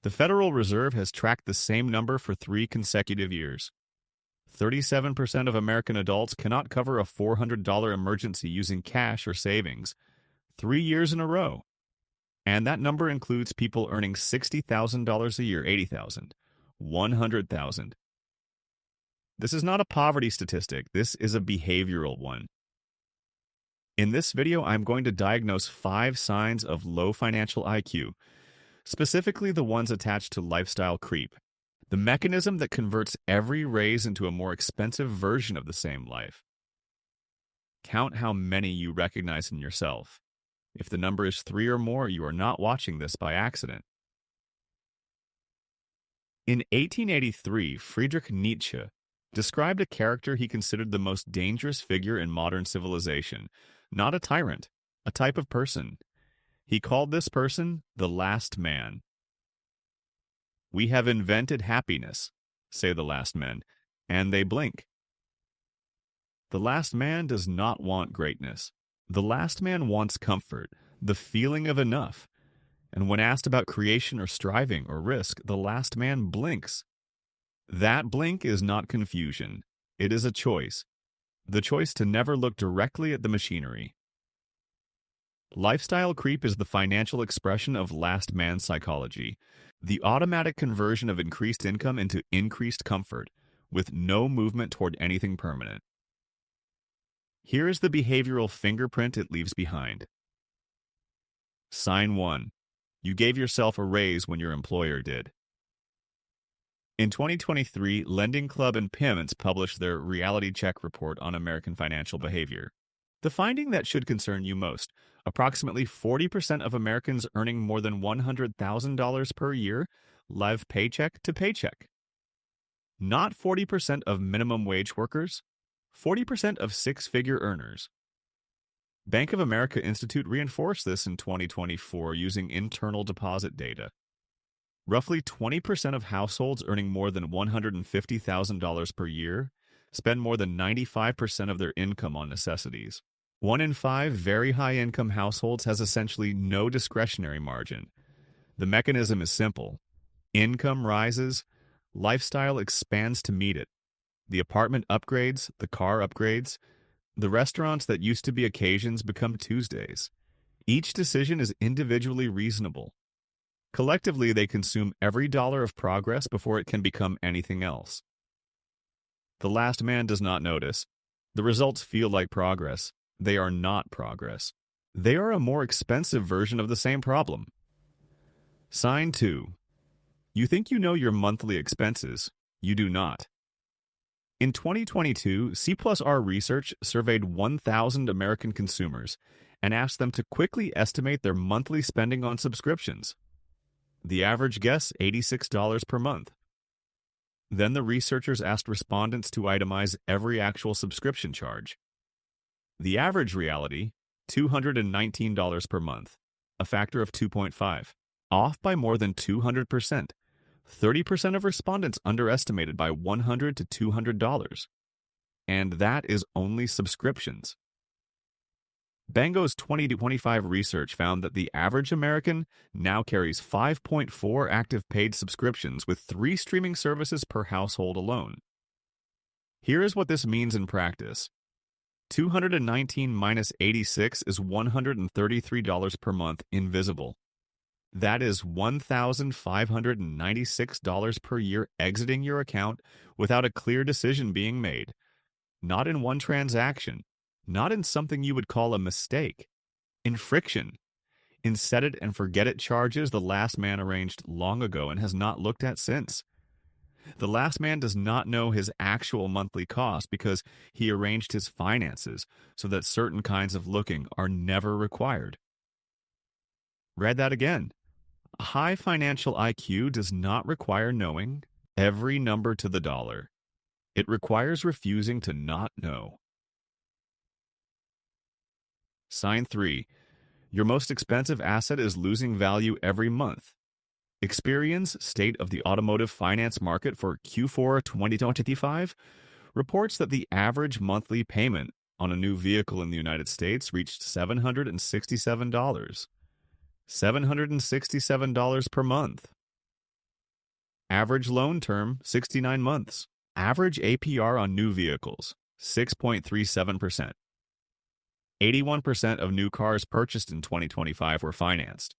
The Federal Reserve has tracked the same number for 3 consecutive years. 37% of American adults cannot cover a $400 emergency using cash or savings, 3 years in a row. And that number includes people earning $60,000 a year, $80,000, $100,000. This is not a poverty statistic. This is a behavioral one. In this video, I'm going to diagnose 5 signs of low financial IQ, specifically the ones attached to lifestyle creep, the mechanism that converts every raise into a more expensive version of the same life. Count how many you recognize in yourself. If the number is 3 or more, you are not watching this by accident. In 1883, Friedrich Nietzsche described a character he considered the most dangerous figure in modern civilization, not a tyrant, a type of person. He called this person the last man. "We have invented happiness," say the last men, and they blink. The last man does not want greatness. The last man wants comfort, the feeling of enough. And when asked about creation or striving or risk, the last man blinks. That blink is not confusion. It is a choice. The choice to never look directly at the machinery. Lifestyle creep is the financial expression of last man psychology, the automatic conversion of increased income into increased comfort, with no movement toward anything permanent. Here is the behavioral fingerprint it leaves behind. Sign 1. You gave yourself a raise when your employer did. In 2023, LendingClub and PAYCHECK published their reality check report on American financial behavior. The finding that should concern you most: approximately 40% of Americans earning more than $100,000 per year live paycheck to paycheck. Not 40% of minimum wage workers, 40% of 6-figure earners. Bank of America Institute reinforced this in 2024 using internal deposit data. Roughly 20% of households earning more than $150,000 per year spend more than 95% of their income on necessities. 1 in 5 very high-income households has essentially no discretionary margin. The mechanism is simple. Income rises, lifestyle expands to meet it. The apartment upgrades, the car upgrades. The restaurants that used to be occasions become Tuesdays. Each decision is individually reasonable. Collectively, they consume every dollar of progress before it can become anything else. The last man does not notice. The results feel like progress. They are not progress. They are a more expensive version of the same problem. Sign 2. You think you know your monthly expenses. You do not. In 2022, C+R Research surveyed 1,000 American consumers and asked them to quickly estimate their monthly spending on subscriptions. The average guess, $86 per month. Then the researchers asked respondents to itemize every actual subscription charge. The average reality, $219 per month, a factor of 2.5, off by more than 200%. 30% of respondents underestimated by $100 to $200. And that is only subscriptions. Bango's 2025 research found that the average American now carries 5.4 active paid subscriptions with 3 streaming services per household alone. Here is what this means in practice. 219 minus 86 is $133 per month invisible. That is $1,596 per year exiting your account without a clear decision being made. Not in one transaction. Not in something you would call a mistake. In friction. In set it and forget it charges the last man arranged long ago and has not looked at since. The last man does not know his actual monthly cost because he arranged his finances so that certain kinds of looking are never required. Read that again. A high financial IQ does not require knowing every number to the dollar. It requires refusing to not know. Sign 3. Your most expensive asset is losing value every month. Experian's State of the Automotive Finance Market for Q4 2025 reports that the average monthly payment on a new vehicle in the United States reached $767. $767 per month. Average loan term, 69 months. Average APR on new vehicles, 6.37%. 81% of new cars purchased in 2025 were financed.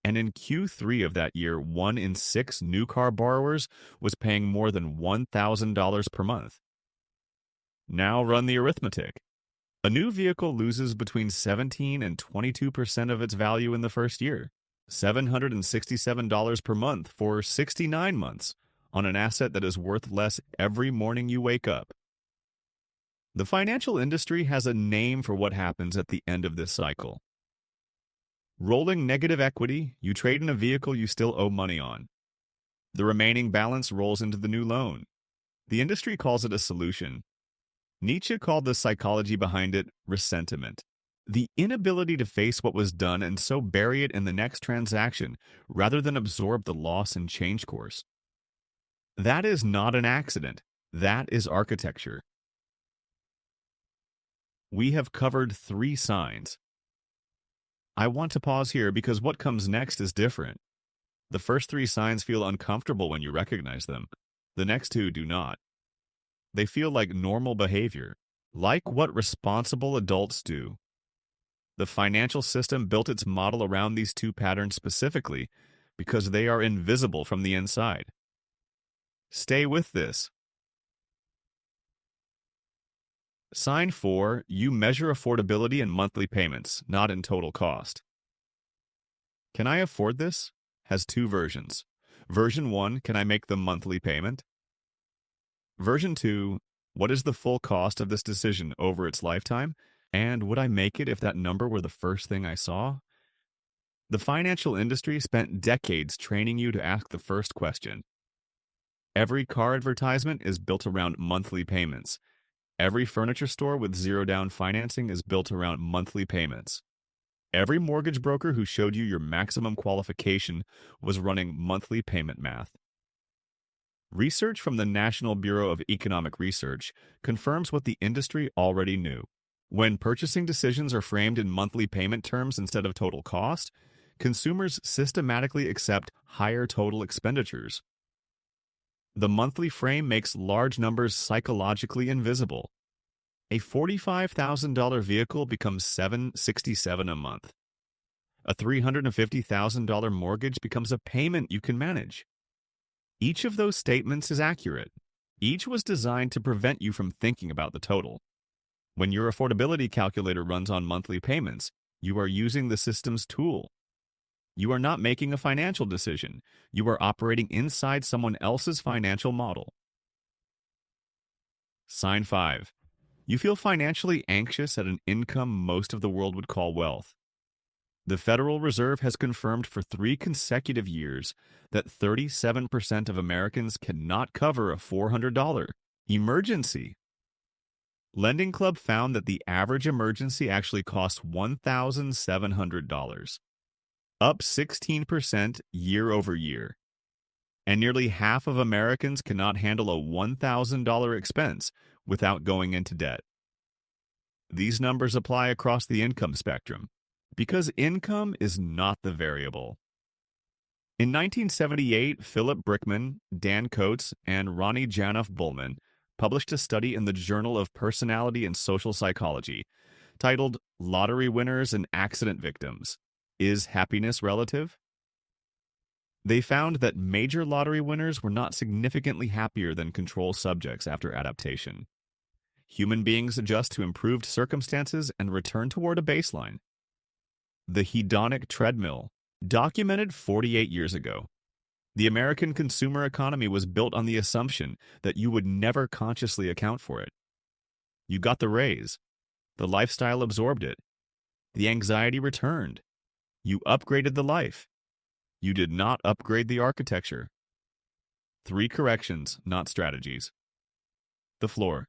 And in Q3 of that year, 1 in 6 new car borrowers was paying more than $1,000 per month. Now run the arithmetic. A new vehicle loses between 17 and 22% of its value in the first year, $767 per month for 69 months on an asset that is worth less every morning you wake up. The financial industry has a name for what happens at the end of this cycle. Rolling negative equity, you trade in a vehicle you still owe money on. The remaining balance rolls into the new loan. The industry calls it a solution. Nietzsche called the psychology behind it ressentiment. The inability to face what was done and so bury it in the next transaction rather than absorb the loss and change course. That is not an accident. That is architecture. We have covered 3 signs. I want to pause here because what comes next is different. The first 3 signs feel uncomfortable when you recognize them. The next 2 do not. They feel like normal behavior, like what responsible adults do. The financial system built its model around these 2 patterns specifically because they are invisible from the inside. Stay with this. Sign 4, you measure affordability in monthly payments, not in total cost. Can I afford this? Has 2 versions. Version 1, can I make the monthly payment? Version 2, what is the full cost of this decision over its lifetime? And would I make it if that number were the first thing I saw? The financial industry spent decades training you to ask the first question. Every car advertisement is built around monthly payments. Every furniture store with zero-down financing is built around monthly payments. Every mortgage broker who showed you your maximum qualification was running monthly payment math. Research from the National Bureau of Economic Research confirms what the industry already knew. When purchasing decisions are framed in monthly payment terms instead of total cost, consumers systematically accept higher total expenditures. The monthly frame makes large numbers psychologically invisible. A $45,000 vehicle becomes $767 a month. A $350,000 mortgage becomes a payment you can manage. Each of those statements is accurate. Each was designed to prevent you from thinking about the total. When your affordability calculator runs on monthly payments, you are using the system's tool. You are not making a financial decision. You are operating inside someone else's financial model. Sign 5. You feel financially anxious at an income most of the world would call wealth. The Federal Reserve has confirmed for 3 consecutive years that 37% of Americans cannot cover a $400 emergency. LendingClub found that the average emergency actually costs $1,700. Up 16% year over year. And nearly half of Americans cannot handle a $1,000 expense without going into debt. These numbers apply across the income spectrum, because income is not the variable. In 1978, Philip Brickman, Dan Coates, and Ronnie Janoff-Bullman published a study in the Journal of Personality and Social Psychology titled Lottery Winners and Accident Victims. Is happiness relative? They found that major lottery winners were not significantly happier than control subjects after adaptation. Human beings adjust to improved circumstances and return toward a baseline. The hedonic treadmill, documented 48 years ago. The American consumer economy was built on the assumption that you would never consciously account for it. You got the raise. The lifestyle absorbed it. The anxiety returned. You upgraded the life. You did not upgrade the architecture. 3 corrections, not strategies. The floor.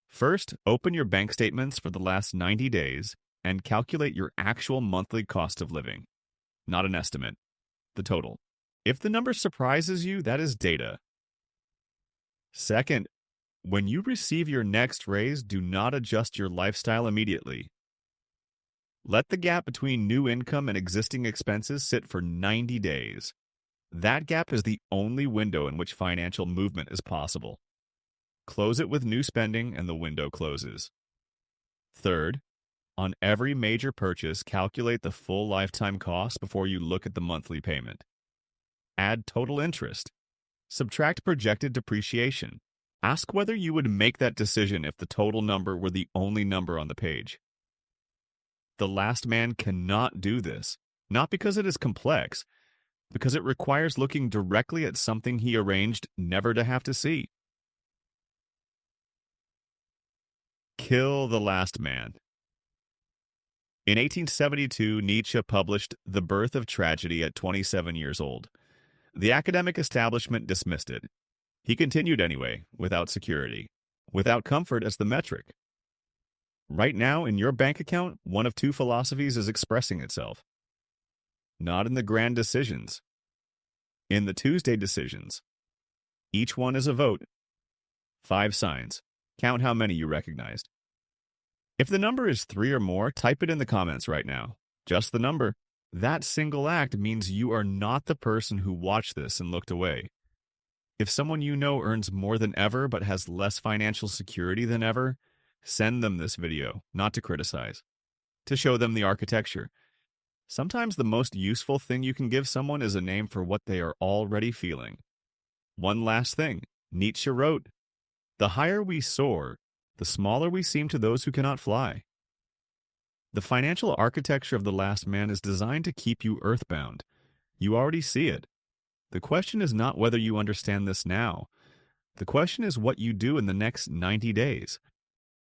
First, open your bank statements for the last 90 days and calculate your actual monthly cost of living. Not an estimate. The total. If the number surprises you, that is data. Second, when you receive your next raise, do not adjust your lifestyle immediately. Let the gap between new income and existing expenses sit for 90 days. That gap is the only window in which financial movement is possible. Close it with new spending and the window closes. Third, on every major purchase, calculate the full lifetime cost before you look at the monthly payment. Add total interest. Subtract projected depreciation. Ask whether you would make that decision if the total number were the only number on the page. The last man cannot do this, not because it is complex, because it requires looking directly at something he arranged never to have to see. Kill the last man. In 1872, Nietzsche published The Birth of Tragedy at 27 years old. The academic establishment dismissed it. He continued anyway, without security, without comfort as the metric. Right now, in your bank account, one of two philosophies is expressing itself. Not in the grand decisions. In the Tuesday decisions. Each one is a vote. 5 signs. Count how many you recognized. If the number is 3 or more, type it in the comments right now. Just the number. That single act means you are not the person who watched this and looked away. If someone you know earns more than ever but has less financial security than ever, send them this video, not to criticize, to show them the architecture. Sometimes the most useful thing you can give someone is a name for what they are already feeling. One last thing. Nietzsche wrote, "The higher we soar, the smaller we seem to those who cannot fly." The financial architecture of the last man is designed to keep you earthbound. You already see it. The question is not whether you understand this now. The question is what you do in the next 90 days.